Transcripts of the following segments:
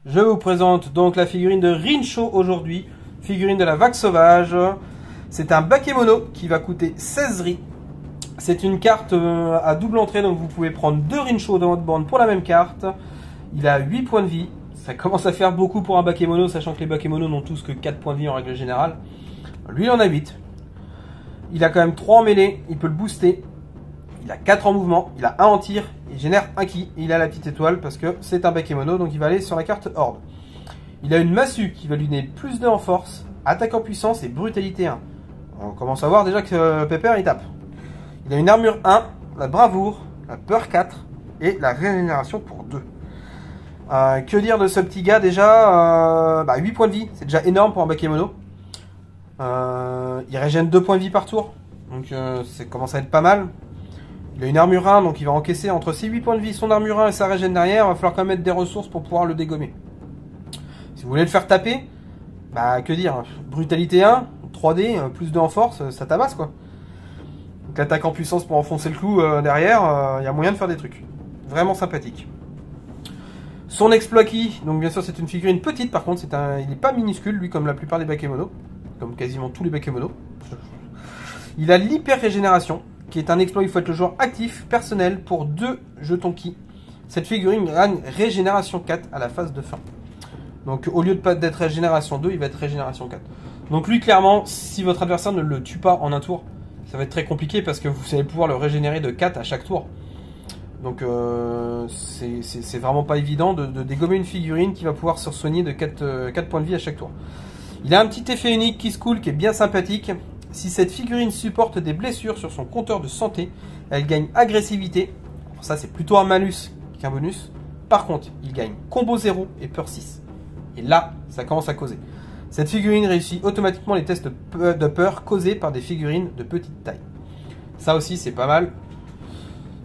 Je vous présente donc la figurine de Rincho aujourd'hui, figurine de la vague sauvage. C'est un bakemono qui va coûter 16 Ri. C'est une carte à double entrée, donc vous pouvez prendre 2 Rincho dans votre bande pour la même carte. Il a 8 points de vie. Ça commence à faire beaucoup pour un bakemono, sachant que les bakemonos n'ont tous que 4 points de vie en règle générale. Lui, il en a 8. Il a quand même 3 en mêlée, il peut le booster. Il a 4 en mouvement, il a 1 en tir, il génère un ki, il a la petite étoile parce que c'est un bakemono, donc il va aller sur la carte Horde. Il a une massue qui va lui donner plus 2 en force, attaque en puissance et brutalité 1. On commence à voir déjà que Pepper il tape. Il a une armure 1, la bravoure, la peur 4 et la régénération pour 2. Que dire de ce petit gars déjà 8 points de vie, c'est déjà énorme pour un bakemono. Il régène 2 points de vie par tour, donc ça commence à être pas mal. Il a une armure 1, donc il va encaisser entre ses 8 points de vie, son armure 1 et sa régène derrière. Il va falloir quand même mettre des ressources pour pouvoir le dégommer. Si vous voulez le faire taper, que dire, brutalité 1, 3D, plus 2 en force, ça tabasse quoi. Donc l'attaque en puissance pour enfoncer le clou derrière, il y a moyen de faire des trucs. Vraiment sympathique. Son exploit ki, donc bien sûr c'est une figurine petite par contre, il n'est pas minuscule lui comme la plupart des bakemonos, comme quasiment tous les bakemonos. Il a l'hyper régénération, qui est un exploit, il faut être le joueur actif, personnel, pour 2 jetons ki. Cette figurine gagne régénération 4 à la phase de fin. Donc au lieu d'être régénération 2, il va être régénération 4. Donc lui clairement, si votre adversaire ne le tue pas en un tour, ça va être très compliqué parce que vous allez pouvoir le régénérer de 4 à chaque tour. Donc c'est vraiment pas évident de dégommer une figurine qui va pouvoir se soigner de 4 points de vie à chaque tour. Il a un petit effet unique qui se coule, qui est bien sympathique. Si cette figurine supporte des blessures sur son compteur de santé, elle gagne agressivité. Alors ça c'est plutôt un malus qu'un bonus. Par contre, il gagne combo 0 et peur 6. Et là, ça commence à causer. Cette figurine réussit automatiquement les tests de peur causés par des figurines de petite taille. Ça aussi c'est pas mal.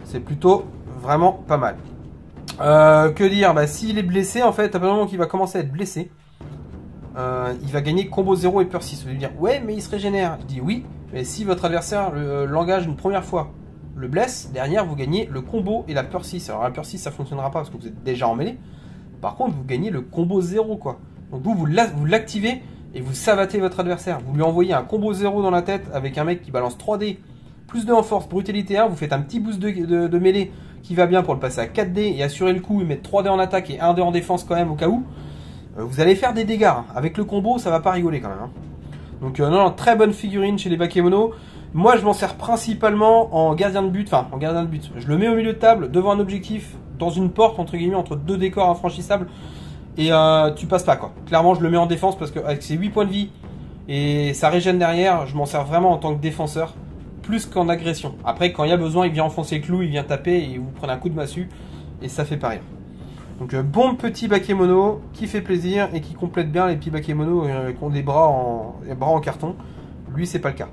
C'est plutôt vraiment pas mal. Que dire, s'il est blessé, en fait, à partir du moment qu'il va commencer à être blessé, il va gagner combo 0 et peur 6. Vous allez dire, ouais, mais il se régénère. Je dis oui, mais si votre adversaire l'engage une première fois, le blesse, derrière vous gagnez le combo et la peur 6. Alors la peur 6 ça fonctionnera pas parce que vous êtes déjà en mêlée. Par contre, vous gagnez le combo 0 quoi. Donc vous l'activez et vous savatez votre adversaire. Vous lui envoyez un combo 0 dans la tête avec un mec qui balance 3D, plus 2 en force, brutalité 1. Vous faites un petit boost de mêlée qui va bien pour le passer à 4D et assurer le coup et mettre 3D en attaque et 1D en défense quand même au cas où. Vous allez faire des dégâts. Hein. Avec le combo, ça va pas rigoler quand même. Hein. Donc non, très bonne figurine chez les bakemonos. Moi, je m'en sers principalement en gardien de but. Enfin, en gardien de but. Je le mets au milieu de table, devant un objectif, dans une porte, entre guillemets, entre 2 décors infranchissables. Et tu passes pas, quoi. Clairement, je le mets en défense parce qu'avec ses 8 points de vie et sa régène derrière, je m'en sers vraiment en tant que défenseur, plus qu'en agression. Après, quand il y a besoin, il vient enfoncer le clou, il vient taper et vous prenez un coup de massue. Et ça fait pas rire. Donc bon petit bakemono qui fait plaisir et qui complète bien les petits bakemonos qui ont des bras en carton. Lui c'est pas le cas.